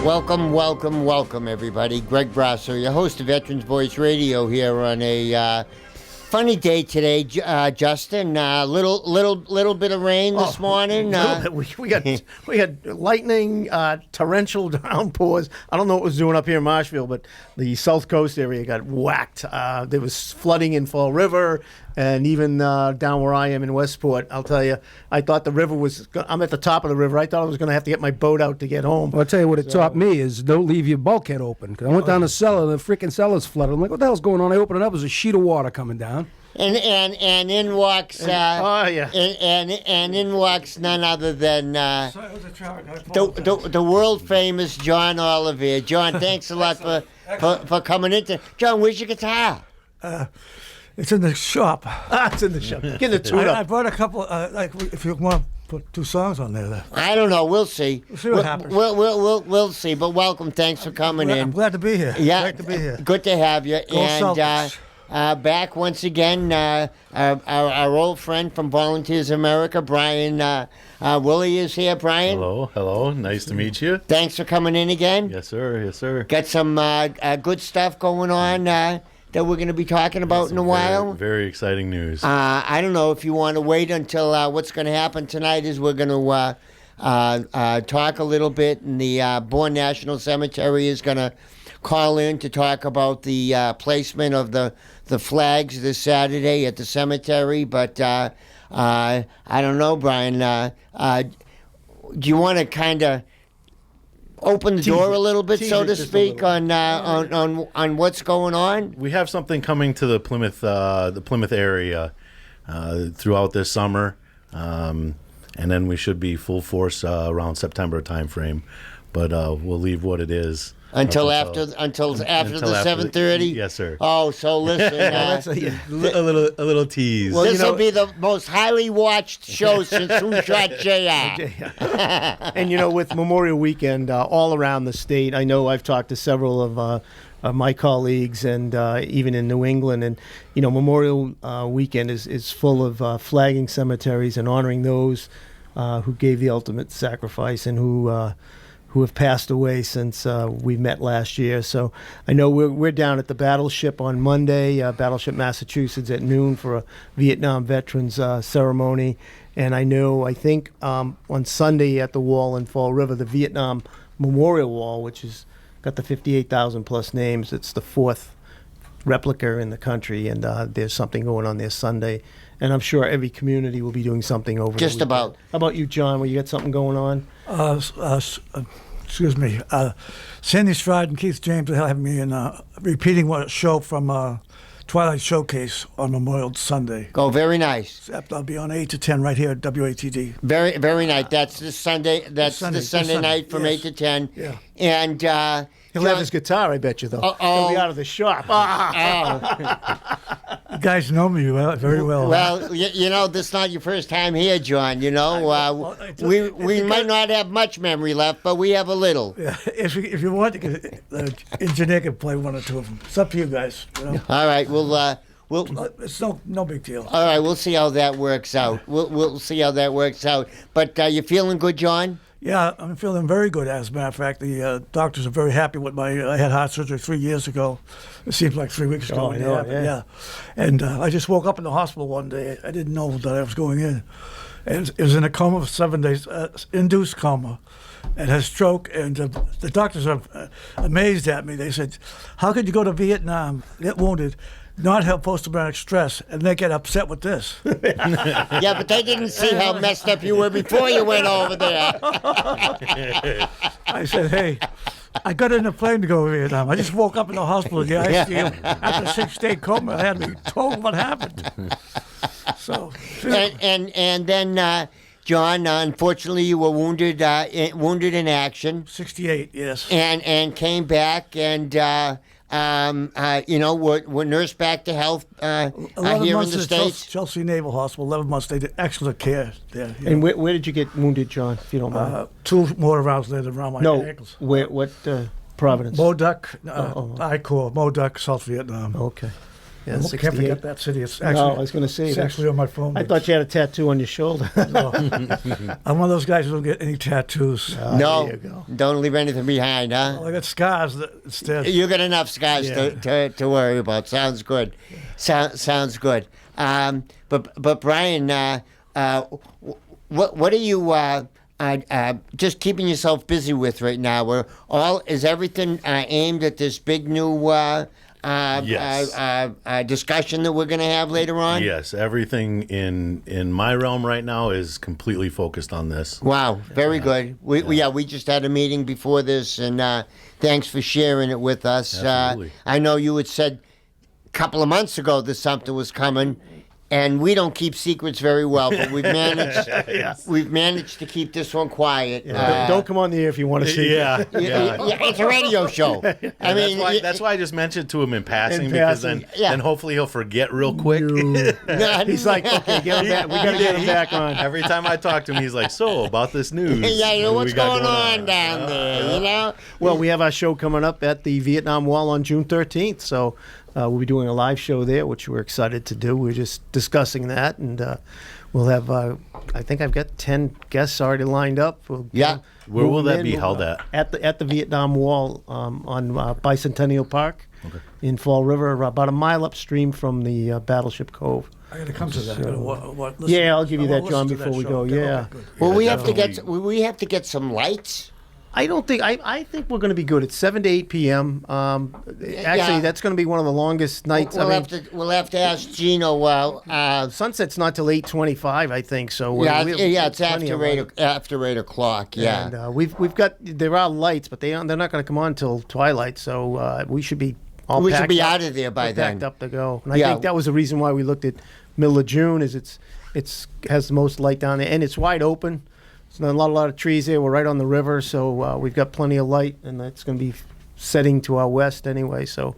Welcome, welcome, welcome, everybody. Greg Brasso, your host of Veterans Voice Radio, here on a funny day today, Justin. Little bit of rain this morning. We had lightning, torrential downpours. I don't know what it was doing up here in Marshfield, but the South Coast area got whacked. There was flooding in Fall River, and even down where I am in Westport. I'll tell you, I thought the river was. I'm at the top of the river. I thought I was going to have to get my boat out to get home. Well, I'll tell you what it taught me is don't leave your bulkhead open. 'Cause I went down the cellar, the freaking cellar's flooded. I'm like, what the hell's going on? I open it up, there's a sheet of water coming down. And in walks and in walks none other than the world famous John Oliver. John, thanks a lot for coming in. John, where's your guitar? It's in the shop. It's in the shop. Get the tune I up. brought a couple. If you want to put 2 songs on there. I don't know. We'll see. We'll see what happens. We'll see. But welcome. Thanks for coming in. I'm glad to be here. Yeah, Great to be here. Good to have you. Go Celtics. Back once again, our old friend from Volunteers America, Brian Woolley is here. Brian. Hello. Nice to meet you. Thanks for coming in again. Yes, sir. Got some good stuff going on that we're going to be talking about in a while. Very exciting news. I don't know if you want to wait until what's going to happen tonight is we're going to talk a little bit, and the Bourne National Cemetery is going to call in to talk about the placement of the flags this Saturday at the cemetery. But I don't know, Brian. Do you want to kind of open the door a little bit, so to speak, on what's going on? We have something coming to the Plymouth area throughout this summer, and then we should be full force around September timeframe. But we'll leave what it is. Until after the 7:30. Yes, sir. Oh, so listen. That's a little tease. Well, this will be the most highly watched show since Who Shot JR. And with Memorial Weekend all around the state, I know I've talked to several of my colleagues, and even in New England, and Memorial Weekend is full of flagging cemeteries and honoring those who gave the ultimate sacrifice and who have passed away since we met last year. So I know we're down at the Battleship on Monday, Battleship, Massachusetts, at noon for a Vietnam Veterans ceremony. And I think on Sunday at the wall in Fall River, the Vietnam Memorial Wall, which has got the 58,000 plus names. It's the 4th replica in the country, and there's something going on there Sunday. And I'm sure every community will be doing something over Just the weekend. about. How about you, John? Will you got something going on? Excuse me. Sandy Stride and Keith James will have me in repeating a show from Twilight Showcase on Memorial Sunday. Oh, very nice. I'll be on 8 to 10 right here at WATD. Very, very nice. That's this Sunday. That's this Sunday night from 8 to 10. Yeah. And He'll have his guitar, I bet you, though. He'll be out of the shop. You guys know me very well. Well, this is not your first time here, John. We might not have much memory left, but we have a little. Yeah, if you want to get the engineer can play 1 or 2 of them. It's up to you guys. All right, we'll it's no big deal. All right, we'll see how that works out. We'll see how that works out. But you feeling good, John? Yeah, I'm feeling very good. As a matter of fact, the doctors are very happy with I had heart surgery 3 years ago. It seems like 3 weeks ago. Oh, I know, yeah. And I just woke up in the hospital one day. I didn't know that I was going in. And it was in a coma for 7 days, induced coma, and had stroke. And the doctors are amazed at me. They said, "How could you go to Vietnam, get wounded, not have post-traumatic stress, and they get upset with this?" Yeah, but they didn't see how messed up you were before you went over there. I said, "Hey, I got in a plane to go to Vietnam. I just woke up in the hospital in the ICU after a 6-day coma. I had to be told what happened." So, and then, John, unfortunately, you were wounded in action. 68, yes. And came back and. We're nursed back to health here in the States. Chelsea Naval Hospital, 11 months. They did excellent care there. And where did you get wounded, John, if you don't mind? 2 mortar rounds later around my ankles. What Providence? Moduc, I Corps, Moduc, South Vietnam. Okay. Yeah, I 68. can't forget that city. It's No, actually, I was going to say it's that's- actually on my phone. I thought you had a tattoo on your shoulder. I'm one of those guys who don't get any tattoos. No, there you go. don't leave anything behind, huh? I got scars instead. You got enough scars to worry about. Sounds good. Sounds good. But Brian, what are you just keeping yourself busy with right now? Is everything aimed at this big new discussion that we're going to have later on? Yes, everything in my realm right now is completely focused on this. Wow, very good. We just had a meeting before this, and thanks for sharing it with us. Absolutely. I know you had said a couple of months ago that something was coming, and we don't keep secrets very well, but we've managed. We've managed to keep this one quiet. Don't come on the air if you want to see. Yeah, Yeah, it's a radio show. I mean, that's why I just mentioned to him in passing, In because passing. then hopefully he'll forget real quick. He's like, okay, get him back. We got to get him back on. Every time I talk to him, he's like, "So about this news? yeah, you know what what's we got going on down there, you know? Well, we have our show coming up at the Vietnam Wall on June 13th, so we'll be doing a live show there, which we're excited to do. We're just discussing that, and we'll have, I think I've got 10 guests already lined up. Yeah. Where will that in, be held at? At the Vietnam Wall on Bicentennial Park in Fall River, about a mile upstream from the Battleship Cove. I got to come to that. Listen. Yeah, I'll give you I that, wanna John, listen to before we show. go. Okay, Yeah. good. Well, we Yeah, have to definitely. we have to get some lights. I don't think I think we're going to be good. It's 7 to 8 p.m. Actually, that's going to be one of the longest nights. We'll have to ask Gino. Sunset's not till 8:25, I think. So It's plenty of light. after 8 o'clock. Yeah. And we've got there are lights, but they're not going to come on till twilight. So we should be all We should packed be up- out of there by we're then. packed up to go. And I Yeah. think that was the reason why we looked at middle of June. Is it's has the most light down there, and it's wide open. There's not a lot of trees there. We're right on the river, so we've got plenty of light, and that's going to be setting to our west anyway. So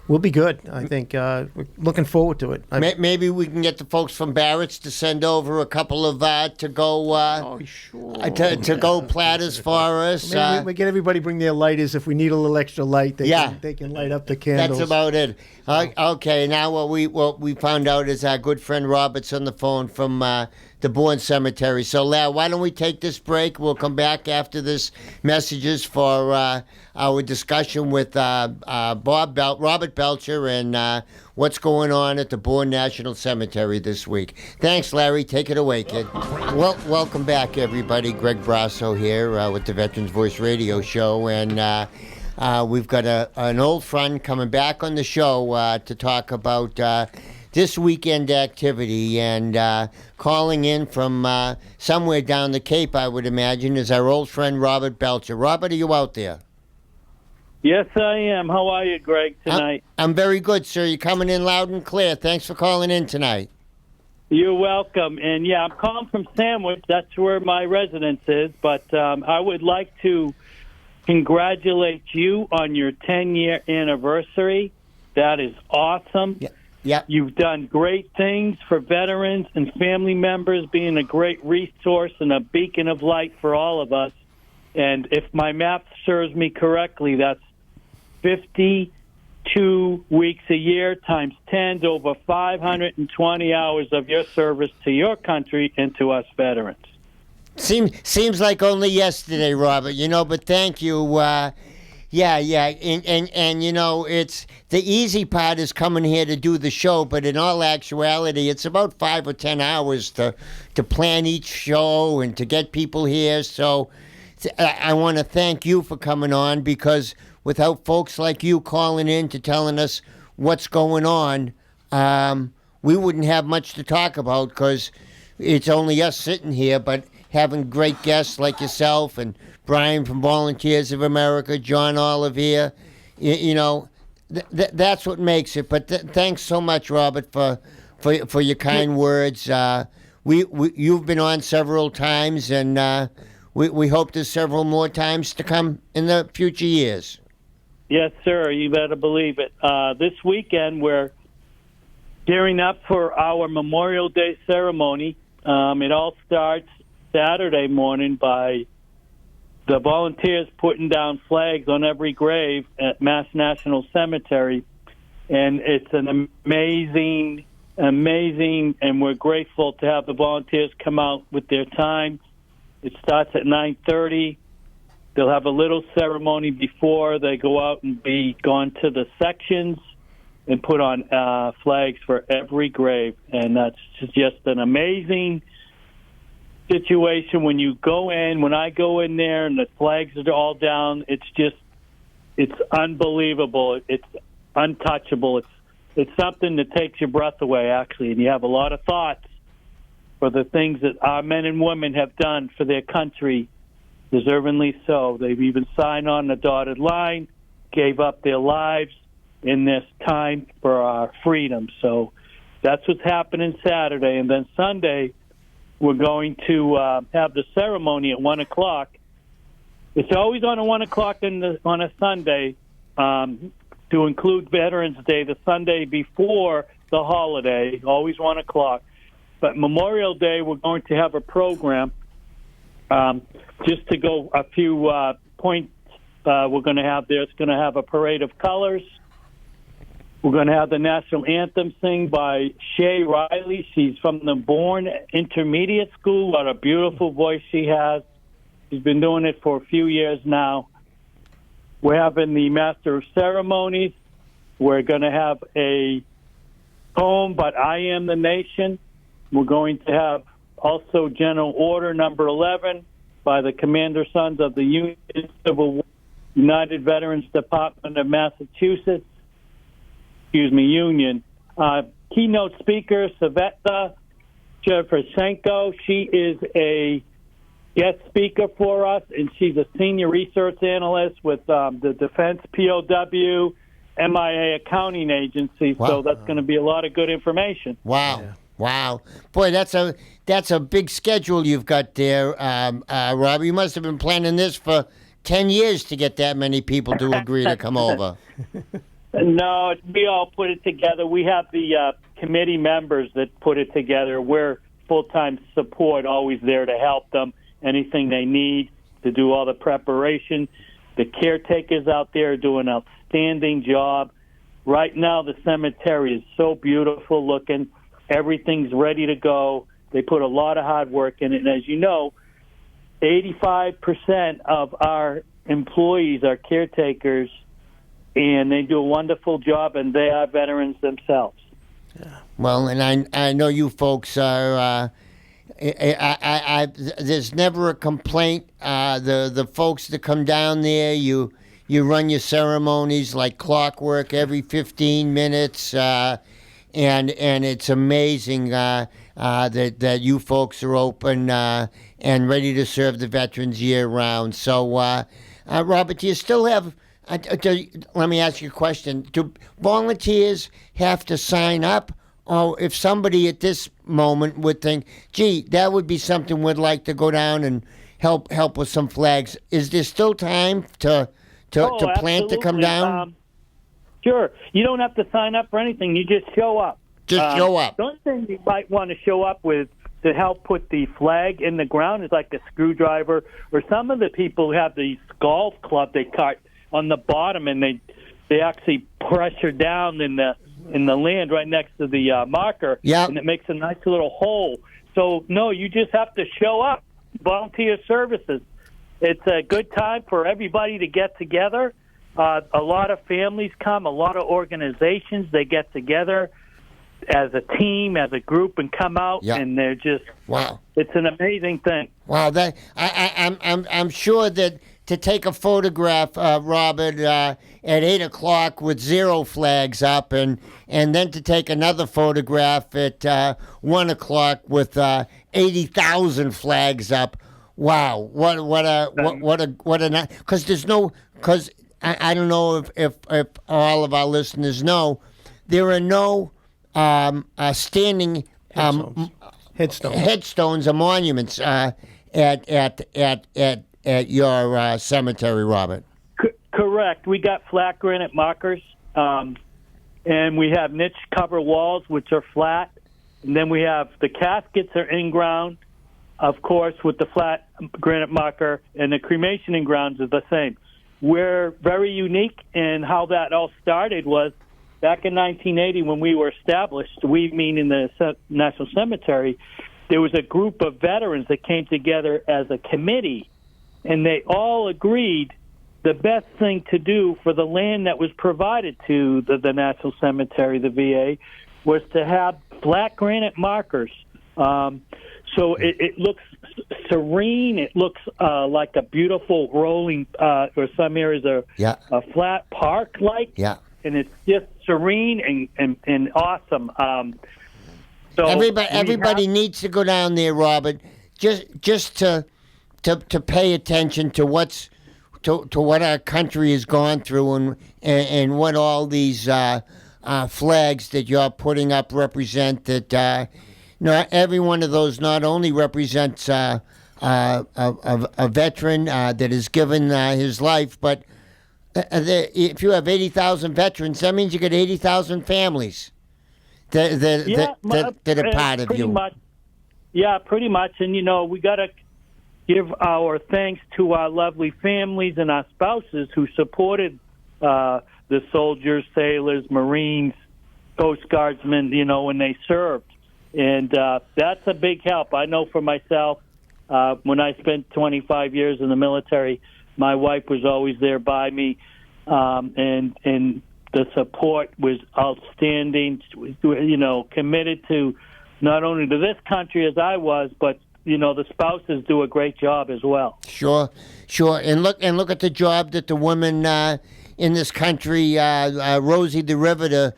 we'll be good. I think we're looking forward to it. Maybe we can get the folks from Barrett's to send over a couple of to go sure. to go platters for us. Maybe we get everybody bring their lighters. If we need a little extra light, they can light up the candles. That's about it. Okay, now what we found out is our good friend Robert's on the phone from the Bourne Cemetery. So, Lau, why don't we take this break? We'll come back after this messages for our discussion with Robert Belcher and what's going on at the Bourne National Cemetery this week. Thanks, Larry. Take it away, kid. Well, welcome back, everybody. Greg Brasso here with the Veterans Voice Radio Show, and we've got an old friend coming back on the show to talk about this weekend activity, and calling in from somewhere down the Cape, I would imagine, is our old friend Robert Belcher. Robert, are you out there? Yes, I am. How are you, Greg, tonight? I'm very good, sir. You're coming in loud and clear. Thanks for calling in tonight. You're welcome. And, yeah, I'm calling from Sandwich. That's where my residence is. But I would like to congratulate you on your 10-year anniversary. That is awesome. Yeah. You've done great things for veterans and family members, being a great resource and a beacon of light for all of us. And if my math serves me correctly, that's 52 weeks a year times 10 is over 520 hours of your service to your country and to us veterans. Seems like only yesterday, Robert. But thank you. Yeah, and it's the easy part is coming here to do the show, but in all actuality, it's about 5 or 10 hours to plan each show and to get people here. So I want to thank you for coming on, because without folks like you calling in to telling us what's going on, we wouldn't have much to talk about, because it's only us sitting here, but having great guests like yourself and Brian from Volunteers of America, John Olivier, that's what makes it. But thanks so much, Robert, for your kind words. You've been on several times, and we hope there's several more times to come in the future years. Yes, sir. You better believe it. This weekend, we're gearing up for our Memorial Day ceremony. It all starts Saturday morning by the volunteers putting down flags on every grave at Mass National Cemetery. and it's an amazing, and we're grateful to have the volunteers come out with their time. It starts at 9:30. They'll have a little ceremony before they go out and be gone to the sections and put on flags for every grave. And that's just an amazing situation when you go in. When I go in there and the flags are all down, it's unbelievable. It's untouchable. It's something that takes your breath away, actually. And you have a lot of thoughts for the things that our men and women have done for their country, deservingly so. They've even signed on the dotted line, gave up their lives in this time for our freedom. So that's what's happening Saturday. And then Sunday, we're going to have the ceremony at 1 o'clock. It's always on a 1 o'clock on a Sunday to include Veterans Day, the Sunday before the holiday, always 1 o'clock. But Memorial Day, we're going to have a program. Just to go a few points we're going to have there. It's going to have a parade of colors. We're going to have the national anthem sing by Shay Riley. She's from the Bourne Intermediate School. What a beautiful voice she has. She's been doing it for a few years now. We're having the Master of Ceremonies. We're going to have a poem, But I Am the Nation. We're going to have also General Order number 11 by the Commander Sons of the Union Civil War, United Veterans Department of Massachusetts, Union. Keynote speaker, Saveta Shevchenko. She is a guest speaker for us, and she's a senior research analyst with the Defense POW MIA Accounting Agency. Wow. So that's going to be a lot of good information. Wow. Yeah. Wow. Boy, that's a big schedule you've got there, Rob. You must have been planning this for 10 years to get that many people to agree to come over. No, we all put it together. We have the committee members that put it together. We're full-time support, always there to help them, anything they need to do all the preparation. The caretakers out there do an outstanding job. Right now, the cemetery is so beautiful looking. Everything's ready to go. They put a lot of hard work in it. And as you know, 85% of our employees are caretakers, and they do a wonderful job, and they are veterans themselves. Well, and I know you folks are. There's never a complaint. The folks that come down there, you run your ceremonies like clockwork every 15 minutes. And it's amazing that you folks are open and ready to serve the veterans year round. So, Robert, do you still have? Let me ask you a question: do volunteers have to sign up, or if somebody at this moment would think, "Gee, that would be something we'd like to go down and help with some flags," is there still time to plan to come absolutely. down? Sure. You don't have to sign up for anything. You just show up. Just show up. The only thing you might want to show up with to help put the flag in the ground is like a screwdriver, or some of the people who have these golf club they cut on the bottom, and they actually pressure down in the land right next to the marker, Yep. and it makes a nice little hole. So, no, you just have to show up. Volunteer services. It's a good time for everybody to get together. A lot of families come, a lot of organizations, they get together as a team, as a group, and come out, Yeah. and they're just, Wow. it's an amazing thing. Wow, that I'm sure that to take a photograph, Robert, at 8 o'clock with 0 flags up, and then to take another photograph at 1 o'clock with 80,000 flags up. Wow, what a because there's no because I don't know if all of our listeners know, there are no standing headstones or monuments at your cemetery, Robert. Correct. We got flat granite markers, and we have niche cover walls, which are flat. And then we have the caskets are in ground, of course, with the flat granite marker, and the cremation in grounds is the same. We're very unique in how that all started was back in 1980 when we were established, we meaning the National Cemetery, there was a group of veterans that came together as a committee, and they all agreed the best thing to do for the land that was provided to the National Cemetery, the VA, was to have flat granite markers. So it looks serene. It looks like a beautiful rolling, or some areas are a flat park-like. Yeah. And it's just serene and awesome. So everybody needs to go down there, Robert, just to pay attention to what our country has gone through and what all these flags that you're putting up represent. That every one of those not only represents a veteran that has given his life, but if you have 80,000 veterans, that means you get 80,000 families that are part of you. Much, yeah, pretty much. And, we got to give our thanks to our lovely families and our spouses who supported the soldiers, sailors, Marines, Coast Guardsmen, when they served. And that's a big help. I know for myself, when I spent 25 years in the military, my wife was always there by me, and the support was outstanding. Committed to not only to this country as I was, but the spouses do a great job as well. Sure, and look at the job that the women in this country, Rosie the Riveter,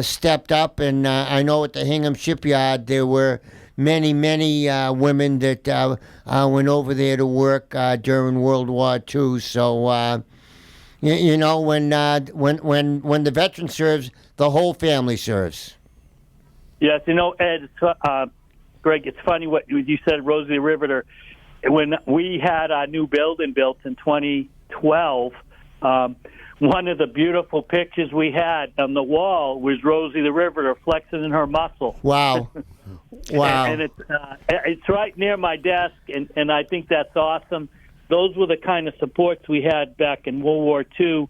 stepped up, and I know at the Hingham Shipyard there were many women that went over there to work during World War II. So when the veteran serves, the whole family serves. Yes, Ed, Greg, it's funny what you said, Rosie the Riveter. When we had our new building built in 2012, one of the beautiful pictures we had on the wall was Rosie the Riveter flexing in her muscle. Wow. Wow. And it's right near my desk, and I think that's awesome. Those were the kind of supports we had back in World War II.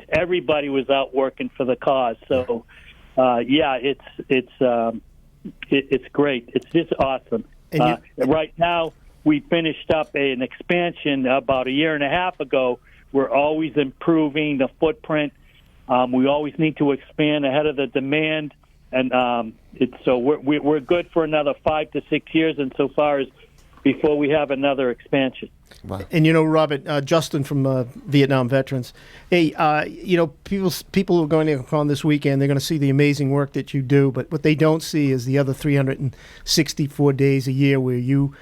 Everybody was out working for the cause. So, it's great. It's just awesome. Right now, we finished up an expansion about a year and a half ago. We're always improving the footprint. We always need to expand ahead of the demand, and we're good for another 5 to 6 years, insofar as before we have another expansion. Wow. And Robert, Justin from Vietnam Veterans. Hey, people who are going to come this weekend, they're going to see the amazing work that you do, but what they don't see is the other 364 days a year where you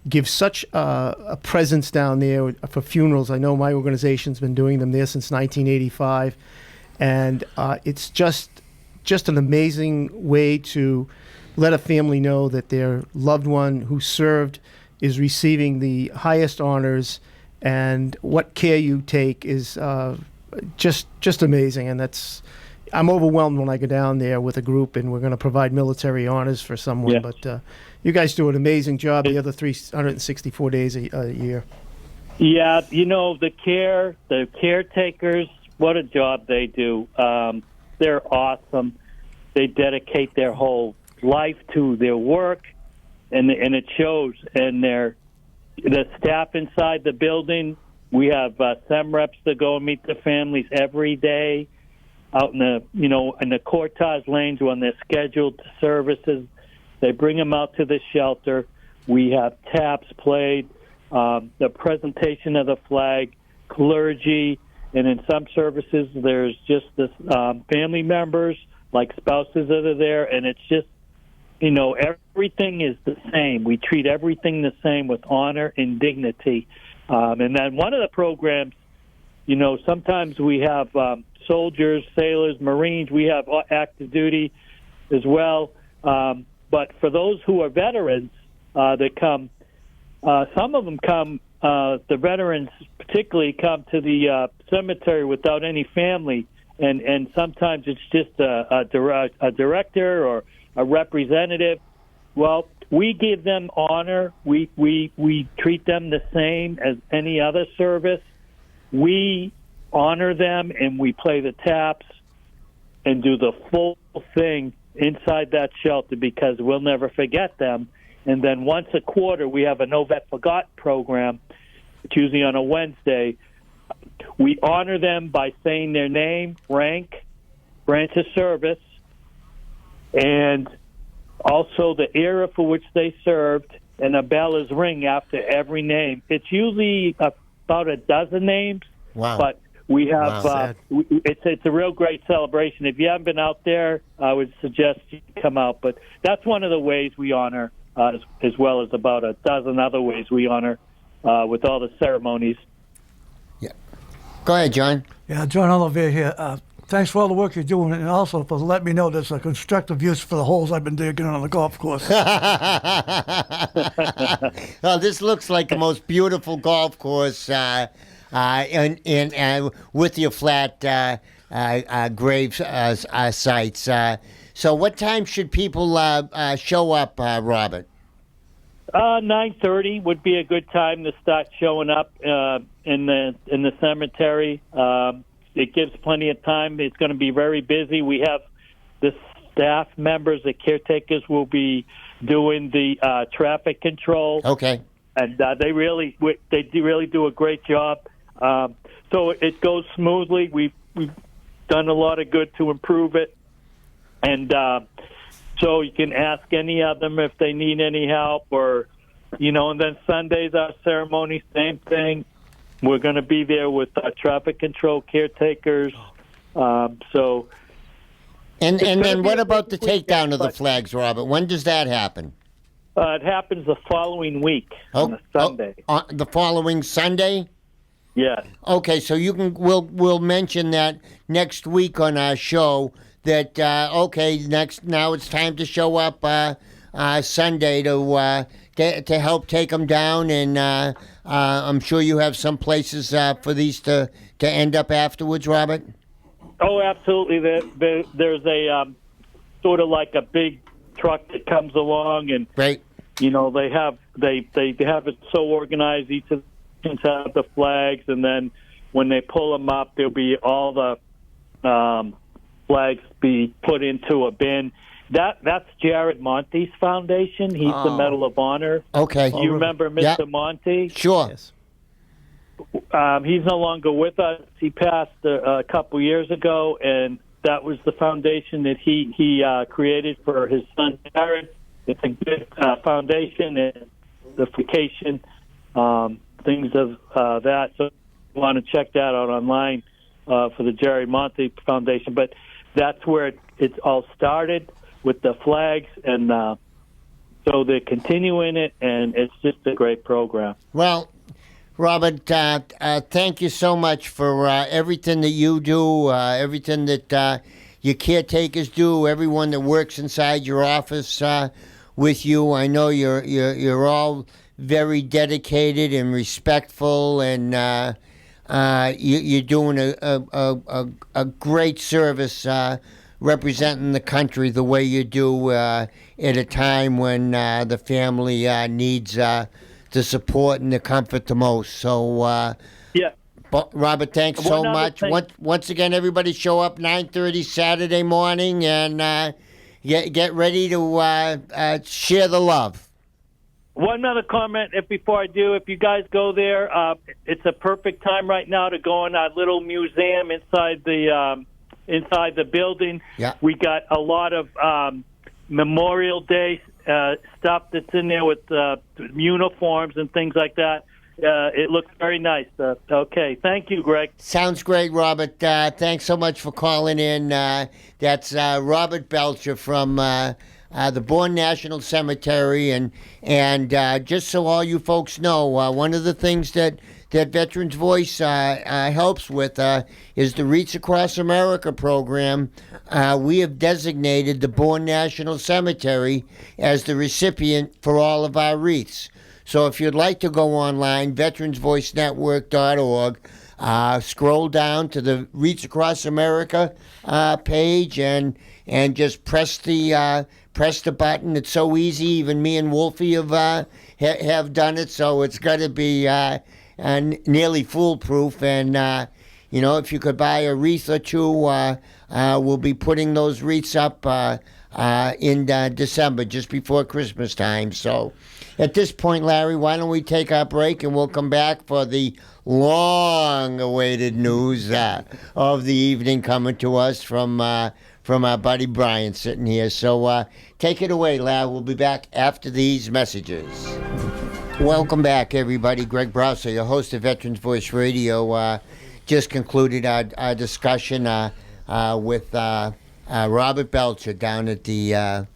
give such a presence down there for funerals. I know my organization's been doing them there since 1985, and it's just an amazing way to let a family know that their loved one who served is receiving the highest honors, and what care you take is just amazing. And I'm overwhelmed when I go down there with a group, and we're going to provide military honors for someone. Yes. But you guys do an amazing job the other 364 days a year. Yeah, the caretakers, what a job they do. They're awesome. They dedicate their whole life to their work, and it shows. And the staff inside the building, we have SEM reps that go and meet the families every day out in the cortege lanes when they're scheduled services. They bring them out to the shelter. We have taps played, the presentation of the flag, clergy, and in some services there's just the family members, like spouses that are there, and it's just, everything is the same. We treat everything the same with honor and dignity. And then one of the programs, sometimes we have soldiers, sailors, Marines. We have active duty as well. But for those who are veterans that come, some of them come, the veterans particularly come to the cemetery without any family. And sometimes it's just a director or a representative. Well, we give them honor. We treat them the same as any other service. We honor them and we play the taps and do the full thing inside that shelter because we'll never forget them. And then once a quarter, we have a No Vet Forgot program. It's usually on a Wednesday. We honor them by saying their name, rank, branch of service, and also the era for which they served, and a bell is ring after every name. It's usually about a dozen names, Wow. but we have Wow. it's a real great celebration. If you haven't been out there, I would suggest you come out. But that's one of the ways we honor, as well as about a dozen other ways we honor with all the ceremonies. Go ahead, John. Yeah, John Olivier here. Thanks for all the work you're doing, and also for letting me know there's a constructive use for the holes I've been digging on the golf course. Well, this looks like the most beautiful golf course in with your flat grave sites. So what time should people show up, Robert? 9:30 would be a good time to start showing up in the cemetery. It gives plenty of time. It's going to be very busy. We have the staff members, the caretakers, will be doing the traffic control. Okay. And they really do a great job. So it goes smoothly. We've done a lot of good to improve it, and so you can ask any of them if they need any help, or And then Sundays our ceremony, same thing. We're going to be there with traffic control caretakers. So. And then what about the weekend, takedown of the but- flags, Robert? When does that happen? It happens the following week on a Sunday. The following Sunday? Yes. Okay, so we'll mention that next week on our show. That now it's time to show up Sunday to help take them down, and I'm sure you have some places for these to end up afterwards, Robert. Oh, absolutely. There's a sort of like a big truck that comes along, and Great. they have it so organized. Each of them have the flags, and then when they pull them up, there'll be all the flags be put into a bin. That's Jared Monte's foundation. He's the Medal of Honor. Okay. You remember Mr. Yeah. Monte? Sure. Yes. He's no longer with us. He passed a couple years ago, and that was the foundation that he created for his son Jared. It's a good foundation and the vacation things of that. So you want to check that out online for the Jerry Monte Foundation. But that's where it all started with the flags, and so they're continuing it, and it's just a great program. Well, Robert, thank you so much for everything that you do, everything that your caretakers do, everyone that works inside your office with you. I know you're all very dedicated and respectful, and you're doing a great service representing the country the way you do at a time when the family needs the support and the comfort the most. So, Yeah. Robert, thanks so One other much. thing- Once again, everybody show up 9:30 Saturday morning, and get ready to share the love. One other comment before I do. If you guys go there, it's a perfect time right now to go in our little museum inside the building. Yeah. We got a lot of Memorial Day stuff that's in there with uniforms and things like that. It looks very nice. Okay. Thank you, Greg. Sounds great, Robert. Thanks so much for calling in. That's Robert Belcher from the Bourne National Cemetery, and just so all you folks know, one of the things that Veterans Voice helps with is the Wreaths Across America program. We have designated the Bourne National Cemetery as the recipient for all of our wreaths. So if you'd like to go online, veteransvoicenetwork.org, scroll down to the Wreaths Across America page, and just press the button. It's so easy. Even me and Wolfie have done it, so it's got to be nearly foolproof. And if you could buy a wreath or two, we'll be putting those wreaths up in December, just before Christmas time. So at this point, Larry, why don't we take our break and we'll come back for the long-awaited news of the evening coming to us from our buddy Brian sitting here. So take it away, Larry. We'll be back after these messages. Welcome back, everybody. Greg Browser, your host of Veterans Voice Radio, just concluded our discussion with Robert Belcher down at the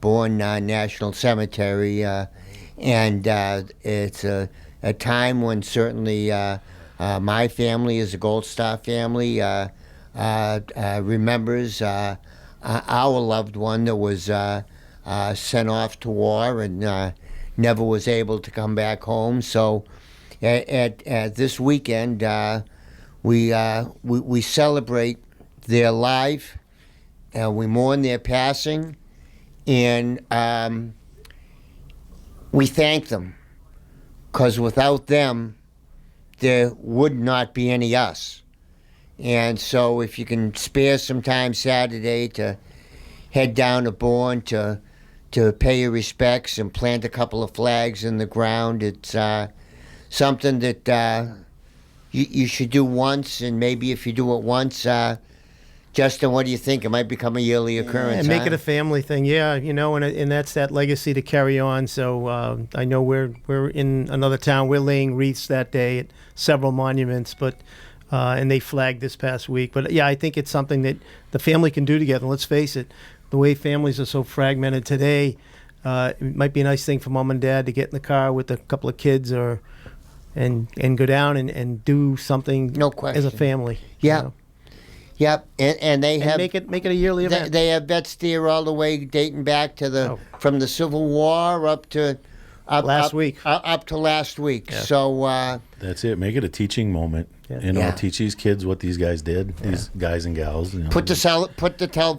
Bourne National Cemetery, and it's a time when certainly my family, as a Gold Star family, remembers our loved one that was sent off to war and never was able to come back home. So at this weekend, we celebrate their life, we mourn their passing, and we thank them, because without them, there would not be any us. And so if you can spare some time Saturday to head down to Bourne to pay your respects and plant a couple of flags in the ground, it's something that you should do once, and maybe if you do it once, Justin, what do you think? It might become a yearly occurrence. And make it a family thing, yeah. And that's that legacy to carry on. So I know we're in another town. We're laying wreaths that day at several monuments, but and they flagged this past week. But yeah, I think it's something that the family can do together. Let's face it, the way families are so fragmented today, it might be a nice thing for mom and dad to get in the car with a couple of kids and go down and do something No question. as a family. Yeah. Yep, and they have make it a yearly event. They have vets there all the way dating back to from the Civil War up to last week. Up to last week. Yeah. So That's it. Make it a teaching moment. Yeah. Yeah. Teach these kids what these guys did. These guys and gals. put the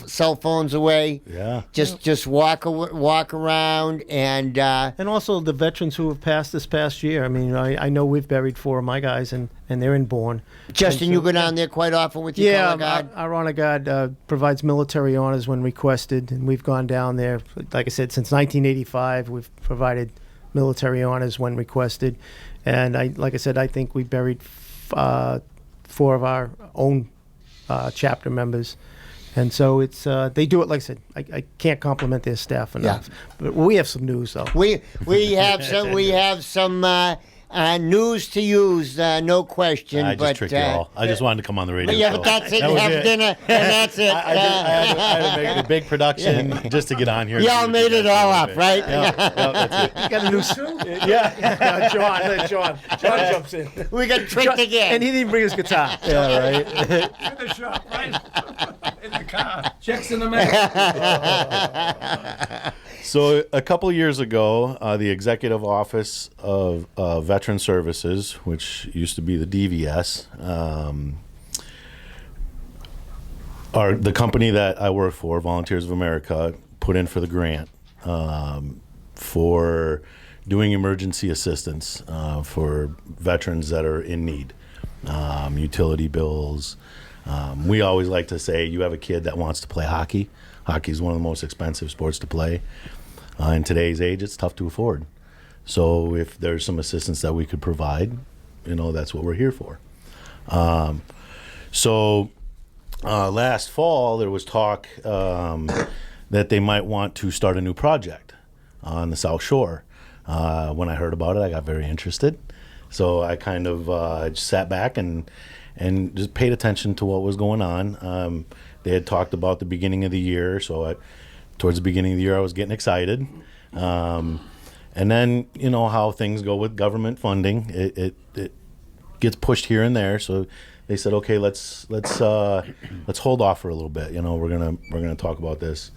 cell phones away. Yeah. Just walk around and also the veterans who have passed this past year. I mean, I know we've buried 4 of my guys, and they're in Bourne. Justin, you go down there quite often with your color guard? Our honor guard provides military honors when requested, and we've gone down there. Like I said, since 1985, we've provided military honors when requested, and I think we buried 4 of our own chapter members. And so it's they do it, like I said, I can't compliment their staff enough. Yeah. But we have some news, though. We have some news to use, no question. I just tricked you all. I just wanted to come on the radio. But that's it. You have dinner, and that's it. I had to make a big production just to get on here. Y'all made it all up, right? Yeah, that's it. You got a new suit? Yeah. John jumps in. We got tricked again. And he didn't bring his guitar. Yeah, right. In the shop, right? In the car. Checks in the mail. So a couple years ago, the Executive Office of Veteran Services, which used to be the DVS, the company that I work for, Volunteers of America, put in for the grant for doing emergency assistance for veterans that are in need, utility bills. We always like to say, you have a kid that wants to play hockey. Hockey is one of the most expensive sports to play. In today's age, it's tough to afford. So if there's some assistance that we could provide, that's what we're here for. So last fall, there was talk that they might want to start a new project on the South Shore. When I heard about it, I got very interested. So I kind of just sat back and just paid attention to what was going on. They had talked about the beginning of the year, so towards the beginning of the year, I was getting excited. And then, how things go with government funding, it gets pushed here and there. So they said, okay, let's hold off for a little bit. We're gonna talk about this.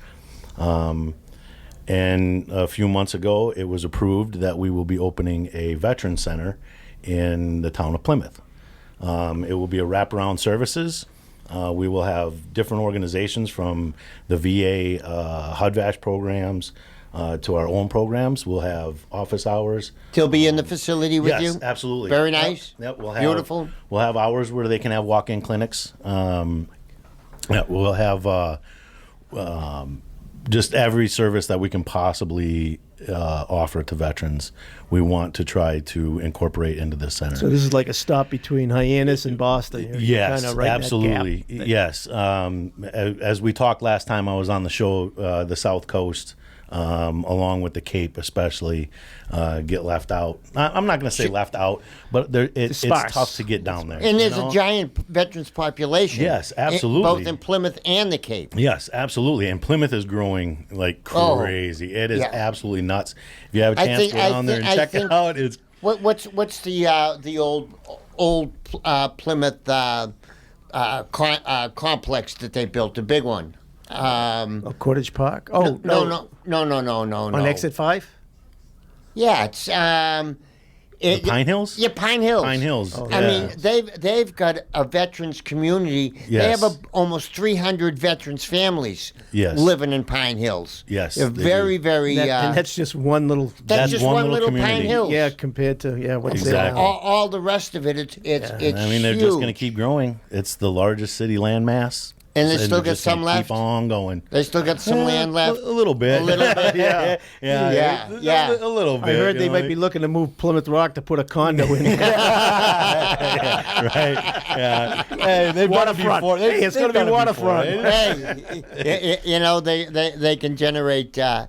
And a few months ago, it was approved that we will be opening a veteran center in the town of Plymouth. It will be a wraparound services. We will have different organizations from the VA HUD-VASH programs, to our own programs. We'll have office hours. He'll be in the facility with Yes, you? absolutely. Very Yep, nice. Yep, we'll have Beautiful. We'll have hours where they can have walk-in clinics. We'll have just every service that we can possibly offer to veterans. We want to try to incorporate into this center. So this is like a stop between Hyannis and Boston. You're Yes, kinda right in that absolutely. gap. Yes. As we talked last time I was on the show, the South Coast, along with the Cape especially, get left out. I'm not going to say left out, but it's sparse. tough to get down there. And there's you know? a giant veterans population. Yes, in- absolutely. both in Plymouth and the Cape. Yes, absolutely. And Plymouth is growing like Oh, crazy. It is yeah. absolutely nuts. If you have a I chance think- to go I down there think- and I check it think- out, it's What's the old Plymouth complex that they built, the big one? Oh, Cottage Park. Oh, No. On Exit 5? Yeah, it's the Pine Hills. Yeah, Pine Hills. Pine Hills. I yeah. mean, they've got a veterans community. They Yes. have almost 300 veterans families Yes. living in Pine Hills. Yes, They're they very, do. very. And that's just one little. that's just one little Pine community. Hills. Yeah, compared to what's Exactly. All the rest of it, it's I mean, they're huge. just going to keep growing. It's the largest city landmass. And they still they're got just gonna some left? Keep on going. They still got some land left. A little bit. A little bit. yeah. Yeah. A little bit. I heard you they know, might be looking to move Plymouth Rock to put a condo in. right. Yeah. Hey, they've done it Waterfront. before. Hey, it's they've gonna be done it before. waterfront. Hey, they can generate a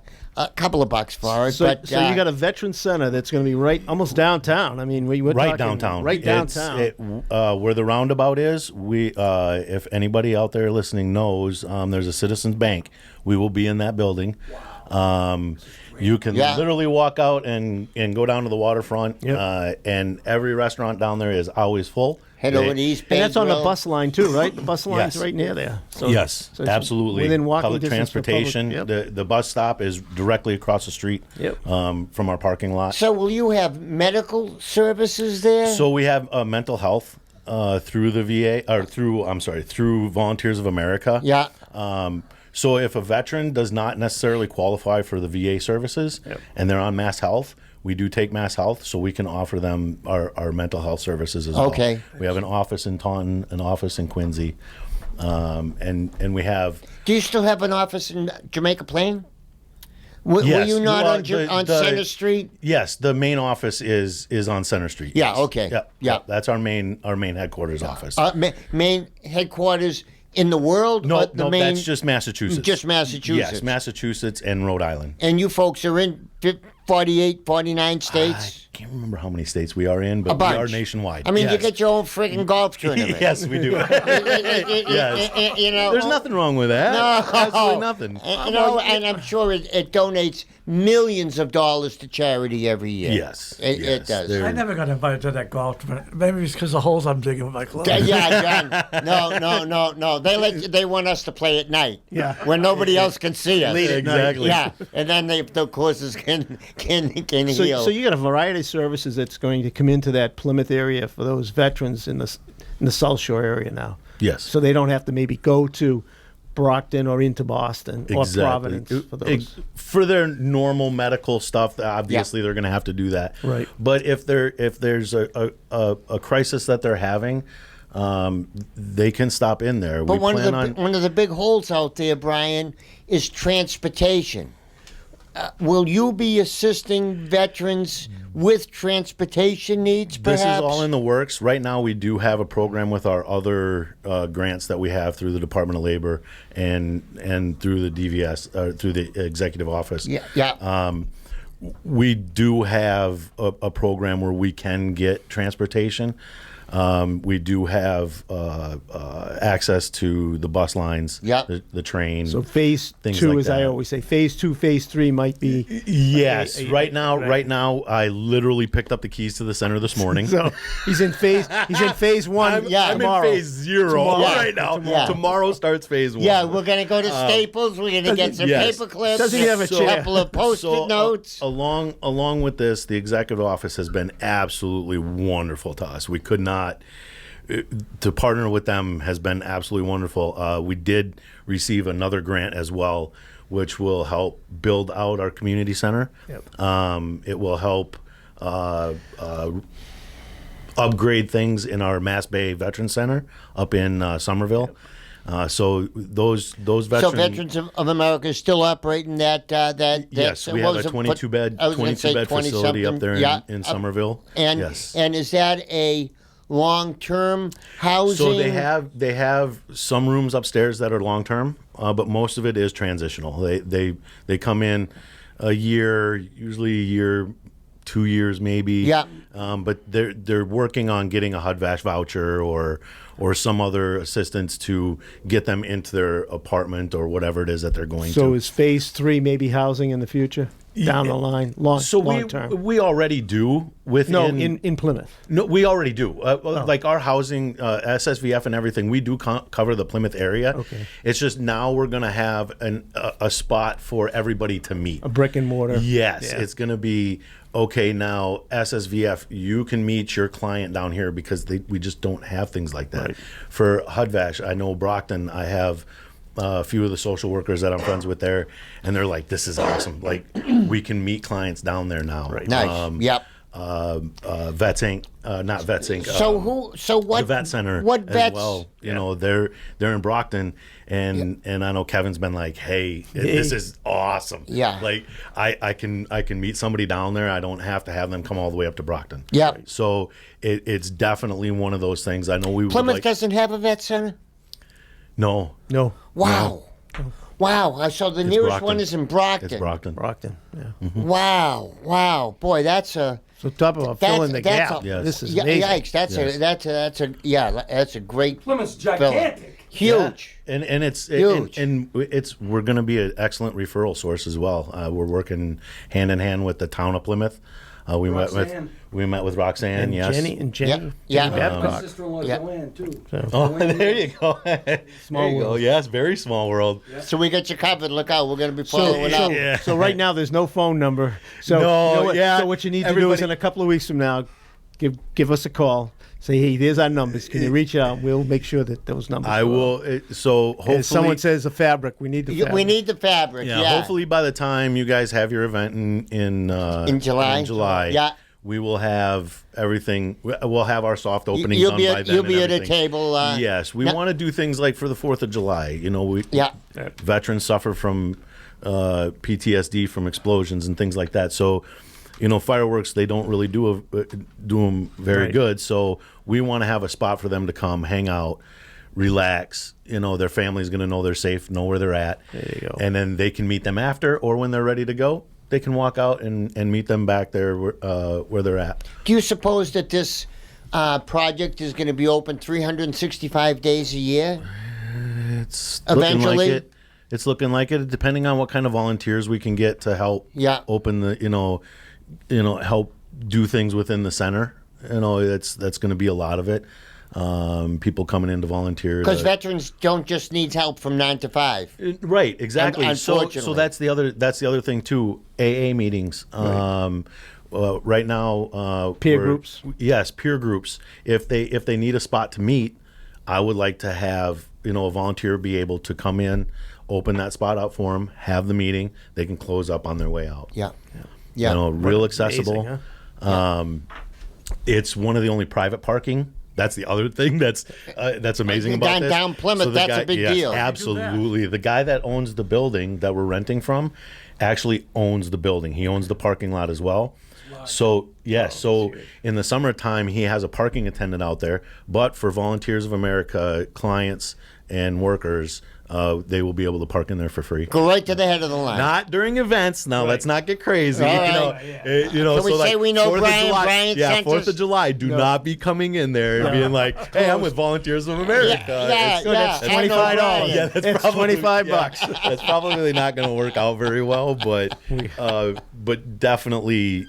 couple of bucks for it. So, but so you got a veteran center that's going to be right almost downtown. I mean, we're Right talking downtown. Right downtown. Where the roundabout is, if anybody out there listening knows, there's a Citizens Bank. We will be in that building. You can Yeah. literally walk out and go down to the waterfront, Yep. and every restaurant down there is always full. head over to East Bay. And that's on the Grill. bus line too, right? The bus line's Yes. right near there. So, Yes, so it's absolutely. Within walking public distance for public- transportation. yep. The bus stop is directly across the street Yep. from our parking lot. So will you have medical services there? So we have mental health through the VA, or through Volunteers of America. yeah. So if a veteran does not necessarily qualify for the VA services and they're on Mass Health, we do take Mass Health, so we can offer them our mental health services as well. Okay. We have an office in Taunton, an office in Quincy, and we have. Do you still have an office in Jamaica Plain? Were Yes, you not well, on the- Center Street? Yes, the main office is on Center Street. Yeah, yes. okay. Yep, Yeah. yep, that's our main headquarters office. Main headquarters in the world? No, or the no, main, that's just Massachusetts. just Massachusetts. Yes, Massachusetts and Rhode Island. And you folks are in 48, 49 states? I can't remember how many states we are in, but A bunch. we are nationwide. I mean, yes. you get your own friggin' golf tournament. Yes, we do. Yes. You know, There's nothing wrong with that. No. Absolutely nothing. And, and I'm sure it donates millions of dollars to charity every year. Yes, It yes, does. they're- I never got invited to that golf tournament. Maybe it's because the holes I'm digging with my club. Yeah, John. No. They want us to play at night. Yeah. When nobody else can see us. Late at night. Exactly. Yeah, and then the courses can So, heal. so you got a variety of services that's going to come into that Plymouth area for those veterans in the South Shore area now. Yes. So they don't have to maybe go to Brockton or into Boston or Providence for those. For their normal medical stuff, obviously they're going to have to do that. Right. But if there's a crisis that they're having, they can stop in there. but we one plan of the big holes out there, Brian, is transportation. Will you be assisting veterans with transportation needs, perhaps? This is all in the works. Right now, we do have a program with our other grants that we have through the Department of Labor and through the DVS, or through the Executive Office. Yeah. We do have a program where we can get transportation. We do have access to the bus lines, Yep. the train. So phase Things two, like as I that. always say, phase 2, phase 3 might be. Yes, right now, I literally picked up the keys to the center this morning. So he's in phase 1. I'm tomorrow. in phase 0 Tomorrow. right now. Yeah. Tomorrow starts phase 1. Yeah, we're going to go to Staples. We're going to get some yes. paper clips. Does he have a chair? couple of Post-it notes. Along with this, the executive office has been absolutely wonderful to us. We could not. To partner with them has been absolutely wonderful. We did receive another grant as well, which will help build out our community center. Yep. It will help upgrade things in our Mass Bay Veteran Center up in Somerville. So those So Veterans of America is still operating that. Yes, we have a 22 bed facility up there in Somerville. And yes. and is that a long-term housing? So they have some rooms upstairs that are long term, but most of it is transitional. They come in a year, usually a year, 2 years maybe. Yeah. But they're working on getting a HUD-VASH voucher or some other assistance to get them into their apartment or whatever it is that they're going So to. is phase 3 maybe housing in the future down the line, long term? we already do within. No, in Plymouth. No, we already do. Like our housing, SSVF and everything, we do cover the Plymouth area. Okay. It's just now we're going to have a spot for everybody to meet. A brick and mortar. Yes, Yeah. it's going to be, okay, now SSVF, you can meet your client down here because we just don't have things like that. Right. For HUD-VASH, I know Brockton, I have a few of the social workers that I'm friends with there, and they're like, this is awesome. Like, we can meet clients down there now. Right. Nice. Yep. Vets Inc., not Vets Inc. So what? The Vet Center What as vets? well. You know, they're in Brockton, and I know Kevin's been like, hey, this is awesome. Yeah. Like I can meet somebody down there. I don't have to have them come all the way up to Brockton. Yep. So it's definitely one of those things. I know we would Plymouth like. doesn't have a vet center. No, No, Wow. Wow. So the nearest Brockton. one is in Brockton. it's Brockton. Brockton. Yeah. Wow. Boy, that's a. So talk about filling the that's gap. Yes. This is Yeah, amazing. yikes! That's a great. Plymouth's fill. gigantic. Huge. And it's Huge. and it's we're going to be an excellent referral source as well. We're working hand in hand with the town of Plymouth. We Roxanne. met with Roxanne. And yes. Jenny. Yeah. Jenny My Babcock. sister-in-law's Yeah. Joanne, too. Oh, there you go. Small There you go. world. Yes, very small world. So we got you covered. Look out. We're going to be So, following up. so right now there's no phone number. So No, you know what, yeah, So what you need to do everybody- is in a couple of weeks from now, give us a call. Say, hey, there's our numbers. Can you reach out? We'll make sure that those numbers. I go will. out. So hopefully, If someone says a fabric, we need the fabric. We need the fabric. yeah, Yeah. hopefully by the time you guys have your event in July? Yeah. we will have everything. We'll have our soft openings You'll done be by at, then. you'll be and at a everything. table. Yes, we now- want to do things like for the 4th of July. You know, Yeah. veterans suffer from PTSD from explosions and things like that. So, you know, fireworks, they don't really do them very Right. good. So we want to have a spot for them to come, hang out, relax. You know, their family's going to know they're safe, know where they're at. There you go. And then they can meet them after, or when they're ready to go, they can walk out and meet them back there where they're at. Do you suppose that this project is going to be open 365 days a year? It's Eventually? looking like it. It's looking like it, depending on what kind of volunteers we can get to help Yeah. open the, help do things within the center. You know, that's going to be a lot of it. People coming in to volunteer. Because veterans don't just need help from 9 to 5. Right, exactly. So Unfortunately. that's the other thing too. AA meetings. Right now, Peer groups? Yes, peer groups. If they need a spot to meet, I would like to have a volunteer be able to come in, open that spot up for them, have the meeting. They can close up on their way out. Yeah. Real accessible. Amazing, huh? It's one of the only private parking. That's the other thing that's amazing about this. Down Plymouth, the that's a big deal. Absolutely. The guy that owns the building that we're renting from actually owns the building. He owns the parking lot as well. So, yes. So in the summertime, he has a parking attendant out there. But for Volunteers of America clients and workers, they will be able to park in there for free. Go right to the head of the line. Not during events. Now, let's not get crazy. All Can we say we know 4th of Brian? July, Brian yeah, sent 4th us- of July. Do not be coming in there and being like, "Hey, I'm with Volunteers of America." Yeah, It's- yeah, that's I know $25. Brian. Yeah, that's It's probably $25 yeah, bucks. That's probably not going to work out very well, but definitely,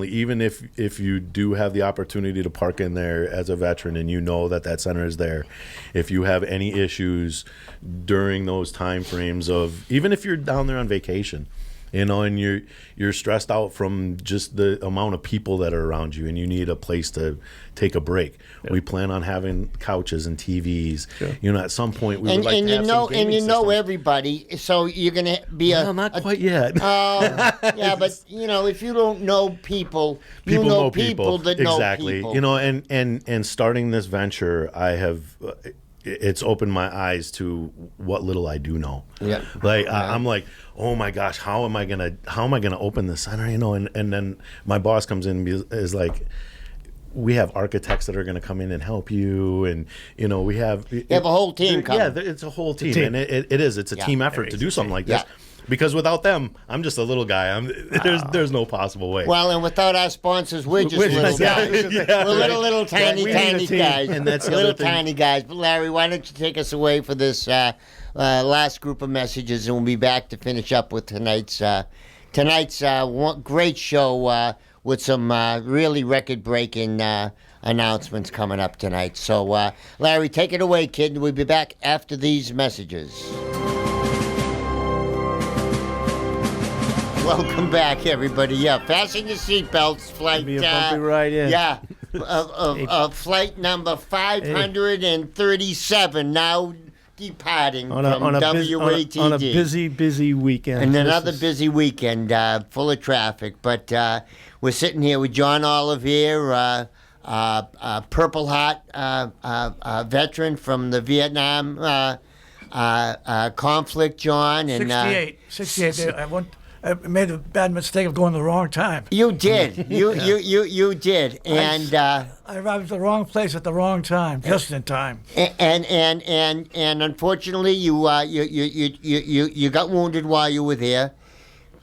even if you do have the opportunity to park in there as a veteran and you know that center is there, if you have any issues during those time frames of, even if you're down there on vacation, and you're stressed out from just the amount of people that are around you, and you need a place to take a break. We plan on having couches and TVs. At some point we would like to have some gaming systems. everybody, so you're gonna be Well, not quite yet. yeah, but if you don't know people, you know people that exactly. know people. And starting this venture, I have. It's opened my eyes to what little I do know. Yeah. I'm like, oh my gosh, how am I gonna open this center? And then my boss comes in and is like, we have architects that are going to come in and help you, and we have a whole team coming. Yeah, it's a whole team, and it's a team effort to do something like this. Yeah. Because without them, I'm just a little guy. There's no possible way. Well, and without our sponsors, we're just little guys. Yeah, we're little tiny guys. And that's the little other thing. tiny guys. But Larry, why don't you take us away for this last group of messages, and we'll be back to finish up with tonight's great show with some really record-breaking announcements coming up tonight. So, Larry, take it away, kid. We'll be back after these messages. Welcome back, everybody. Yeah, fasten your seatbelts. Flight. Be a bumpy ride, yeah. Yeah, flight number 537 now departing from WATD. on a busy weekend. And another busy weekend full of traffic. But we're sitting here with John Olivier, Purple Heart veteran from the Vietnam conflict, John. And 68. I made a bad mistake of going the wrong time. You did. You did. And I arrived at the wrong place at the wrong time, just in time. and unfortunately, you got wounded while you were there.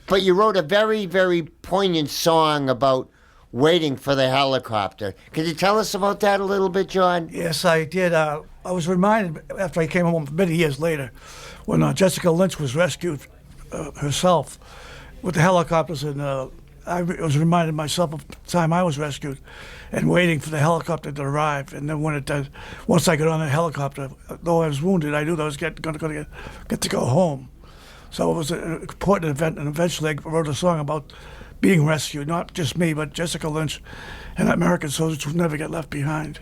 But you wrote a very, very poignant song about waiting for the helicopter. Could you tell us about that a little bit, John? Yes, I did. I was reminded after I came home many years later, when Jessica Lynch was rescued herself with the helicopters, and I was reminded myself of the time I was rescued and waiting for the helicopter to arrive. And then when it does, once I got on the helicopter, though I was wounded, I knew that I was going to get to go home. So it was an important event, and eventually I wrote a song about being rescued, not just me, but Jessica Lynch and American soldiers who never get left behind.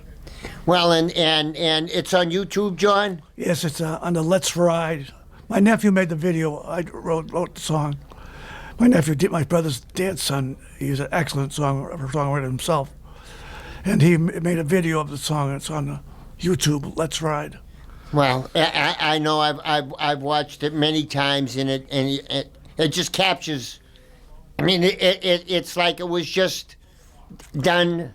Well, and it's on YouTube, John? Yes, it's on the Let's Ride. My nephew made the video. I wrote the song. My nephew, my brother's dad's son, he's an excellent songwriter himself. And he made a video of the song, and it's on YouTube, Let's Ride. Well, I know I've watched it many times, and it just captures. I mean, it's like it was just done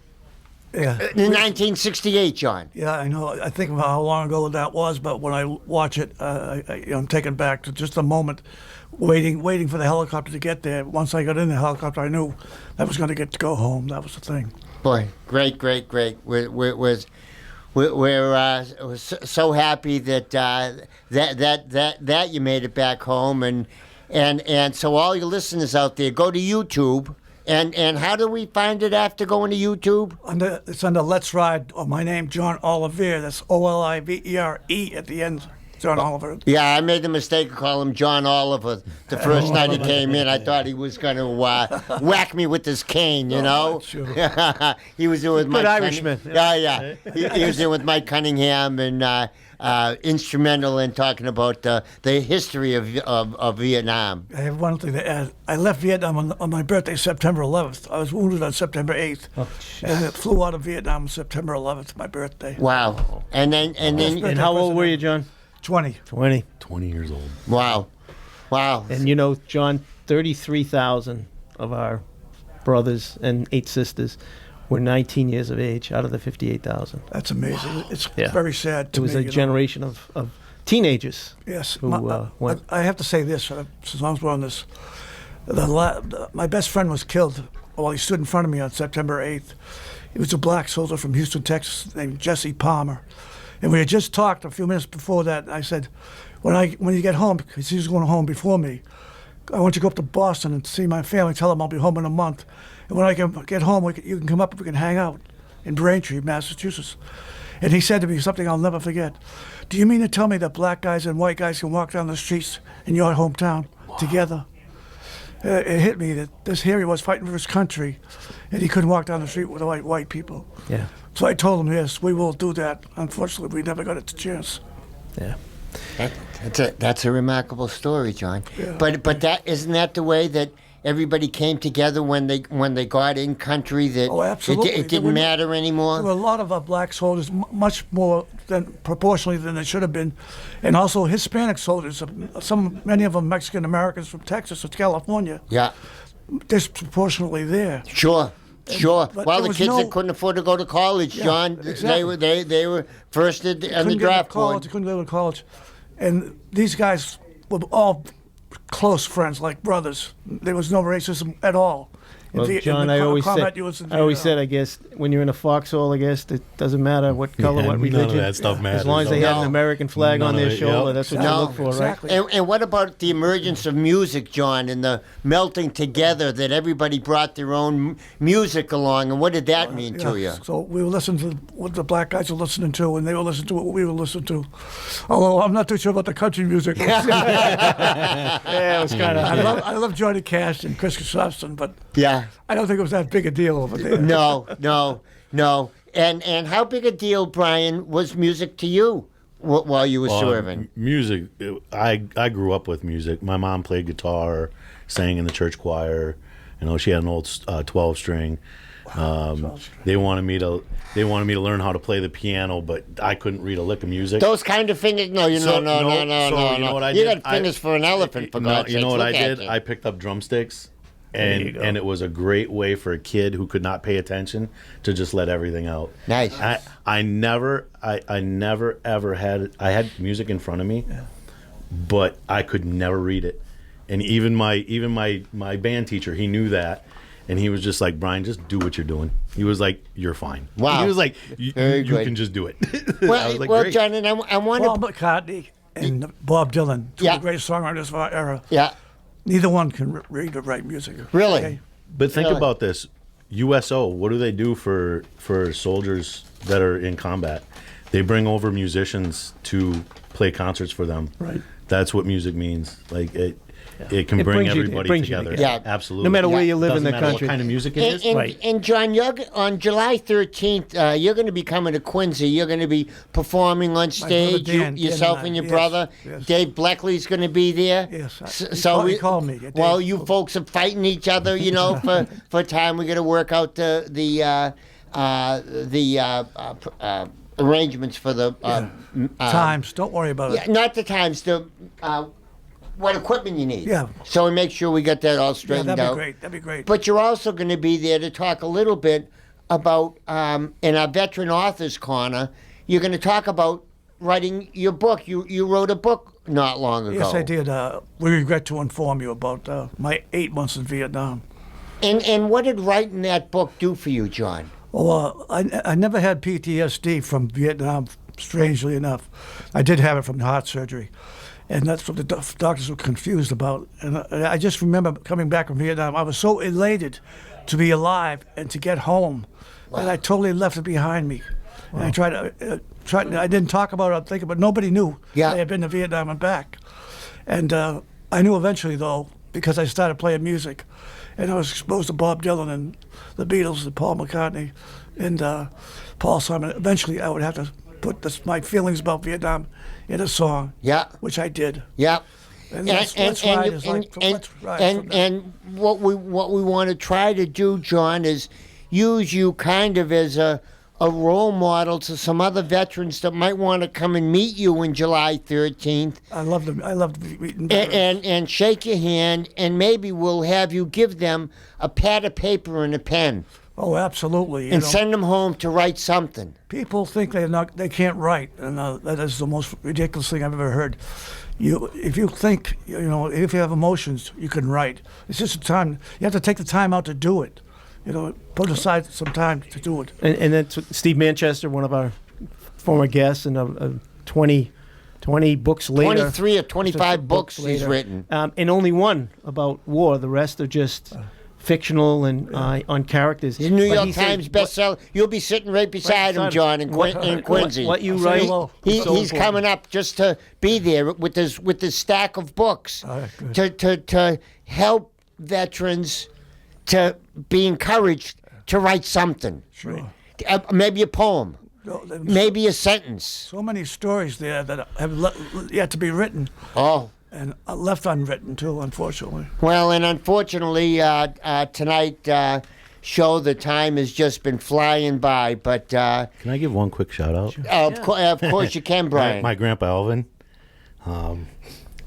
Yeah. in 1968, John. Yeah, I know. I think about how long ago that was, but when I watch it, I'm taken back to just a moment, waiting for the helicopter to get there. Once I got in the helicopter, I knew I was going to get to go home. That was the thing. Boy, great. We're so happy that you made it back home, and so all your listeners out there, go to YouTube. And how do we find it after going to YouTube? It's under Let's Ride, or my name, John Olivier. That's Olivere at the end. John Oliver. Yeah, I made the mistake of calling him John Oliver the first night he came in. I thought he was going to whack me with his cane, you know? Sure. He was there with Mike Irishman. Yeah. He was there with Mike Cunningham and instrumental in talking about the history of Vietnam. I have one thing to add. I left Vietnam on my birthday, September 11th. I was wounded on September 8th. And I flew out of Vietnam on September 11th, my birthday. Wow. And then And how old were you, John? 20. 20. 20 years old. Wow. And John, 33,000 of our brothers and 8 sisters were 19 years of age out of the 58,000. That's amazing. It's Yeah. very sad to It was me. a generation of teenagers. Yes. who, went. I have to say this, as long as we're on this. My best friend was killed while he stood in front of me on September 8th. He was a black soldier from Houston, Texas, named Jesse Palmer. And we had just talked a few minutes before that. And I said, when you get home, because he was going home before me, I want you to go up to Boston and see my family, tell them I'll be home in a month. And when I get home, you can come up and we can hang out in Braintree, Massachusetts. And he said to me something I'll never forget. Do you mean to tell me that black guys and white guys can walk down the streets in your hometown together? it hit me that here he was fighting for his country, and he couldn't walk down the street with white people. Yeah. So I told him, yes, we will do that. Unfortunately, we never got a chance. Yeah. That's a remarkable story, John. Yeah. But that isn't that the way that everybody came together when they got in country, that Oh, absolutely. it didn't matter anymore. There were a lot of black soldiers, much more than proportionally than they should have been, and also Hispanic soldiers. Many of them Mexican Americans from Texas or California, Yeah, disproportionately there. sure. Sure. but Well, there the was kids no- that couldn't afford to go to college, Yeah, John, exactly. they were first on the Couldn't get draft into college. board. They couldn't go to college, and these guys were all close friends, like brothers. There was no racism at all. In Well, the- in John, the I always combat said, units in I always Vietnam. said, I guess when you're in a foxhole, I guess it doesn't matter what color, what none religion. of that stuff matters. As long as they have No. an American flag None on of their it, shoulder, yep. that's what No, you look for, exactly. And what about the emergence of music, John, and the melting together that everybody brought their own music along, and what did that mean to you? So we were listening to what the black guys were listening to, and they were listening to what we were listening to. Although I'm not too sure about the country music. right? Yeah, it was kind of. I love Johnny Cash and Chris Christopherson, but Yeah. I don't think it was that big a deal over there. No. And how big a deal, Brian, was music to you while you were serving? Music. I grew up with music. My mom played guitar, sang in the church choir. You know, she had an old 12-string. They wanted me to learn how to play the piano, but I couldn't read a lick of music. Those kind of fingers? No, So, no. you know what I You did? got fingers for an elephant, for God's You know sakes. what I Look at did? you. I picked up drumsticks. you And go. and it was a great way for a kid who could not pay attention to just let everything out. Nice. I never ever had music in front of me, but I could never read it. And even my band teacher, he knew that, and he was just like, Brian, just do what you're doing. He was like, you're fine. Wow. He was like, you Very good. can just do it. I Well, was like, well, great. John, and I want Paul to. McCartney and Bob Dylan, two Yeah. of the greatest songwriters of our era. Yeah, Neither one can read or write music. Really? Okay? But think Really? about this. USO, what do they do for soldiers that are in combat? They bring over musicians to play concerts for them. Right. That's what music means. Like it can It bring brings you- it everybody brings you together. together. Yeah. Absolutely. No matter where Yeah. you live in Doesn't the matter country. what kind of music it And, is. and, Right. and John, on July 13th, you're going to be coming to Quincy. You're going to be performing on stage. Dan Yourself and and I, your yes, brother. yes. Dave Bleckley's going to be there. Yes, So he called me. Well, Dave. you folks are fighting each other, for time. We got to work out the arrangements for the Times. Don't worry about Yeah, it. not the times. What equipment you need. Yeah. So we make sure we get that all Yeah, straightened that'd out. be great. That'd be great. But you're also going to be there to talk a little bit about, in our Veteran Authors Corner, you're going to talk about writing your book. You wrote a book not long ago. Yes, I did. We regret to inform you about my 8 months in Vietnam. And what did writing that book do for you, John? Well, I never had PTSD from Vietnam, strangely enough. I did have it from the heart surgery. And that's what the doctors were confused about. And I just remember coming back from Vietnam. I was so elated to be alive and to get home that I totally left it behind me. And I tried to, I didn't talk about it, I'm thinking, but nobody knew Yeah. I had been to Vietnam and back. And I knew eventually, though, because I started playing music. And I was exposed to Bob Dylan and the Beatles and Paul McCartney and Paul Simon. Eventually, I would have to put my feelings about Vietnam in a song, Yeah. which I did. Yeah. And let's ride is like, let's ride from that. and what we want to try to do, John, is use you kind of as a role model to some other veterans that might want to come and meet you in July 13th. I love them. I love meeting veterans. And shake your hand, and maybe we'll have you give them a pad of paper and a pen, Oh, absolutely. You and know, send them home to write something. people think they can't write, and that is the most ridiculous thing I've ever heard. If you think, if you have emotions, you can write. It's just a time. You have to take the time out to do it. Put aside some time to do it. And that's what Steve Manchester, one of our former guests, and 20 books later. 23 or 25 books he's later. written. And only one about war. The rest are just fictional and on characters. The New But York he said, Times bestseller. You'll be sitting right beside him, beside John, in what- Quincy. what you I'll say write, hello. He, so he's important. coming up just to be there with his stack of books All right, good. to help veterans to be encouraged to write something. Sure. Maybe a poem, No, there's maybe a sentence. so many stories there that have yet to be written Oh, and left unwritten too, unfortunately. well, and unfortunately, tonight show the time has just been flying by. But Can I give one quick shout out? of course you can, Brian. My grandpa Alvin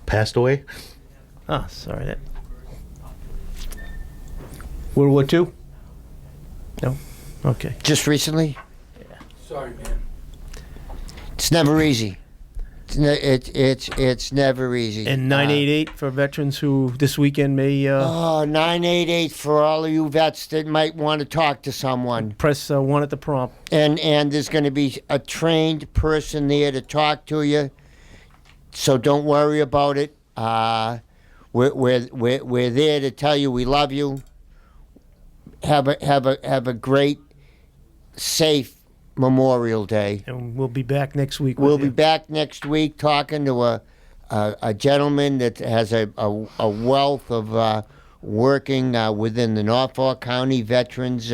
passed away. Ah, sorry. That. World War II? No? Okay. Just recently. Sorry, man. It's never easy. It's never easy. And 988 for veterans who this weekend may 988 for all of you vets that might want to talk to someone. press 1 at the prompt. And there's going to be a trained person there to talk to you. So don't worry about it. We're there to tell you we love you. Have a great, safe Memorial Day. And we'll be back next week. with We'll be you. back next week talking to a gentleman that has a wealth of working within the Norfolk County Veterans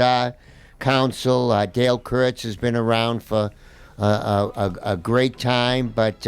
Council. Dale Kurtz has been around for a great time, but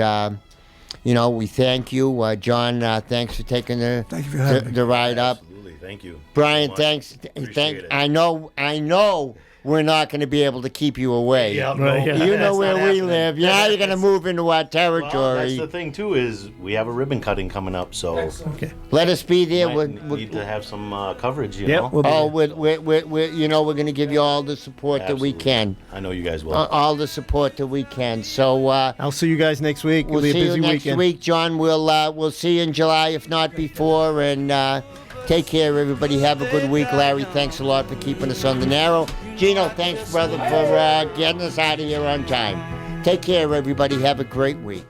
we thank you, John. Thanks for taking Thank you for having me. the ride up. Absolutely, thank you. Brian, Very much. thanks. Appreciate it. I know we're not going to be able to keep you away. Yeah, Right, no, yeah. You know that's where not we happening. live. Now you're going to move into our Well, that's territory. the thing too is we have a ribbon cutting coming up, so Okay. Let us be there. might need to have some coverage. You Yep, know, we'll be Oh, there. we're we're going to give you all the support that we Absolutely. can. I know you guys will. All the support that we can. So I'll see you guys next week. It'll we'll be a see busy you next weekend. week, John. We'll see you in July, if not before. And take care, everybody. Have a good week. Larry, thanks a lot for keeping us on the narrow. Gino, thanks, brother, for getting us out of here on time. Take care, everybody. Have a great week.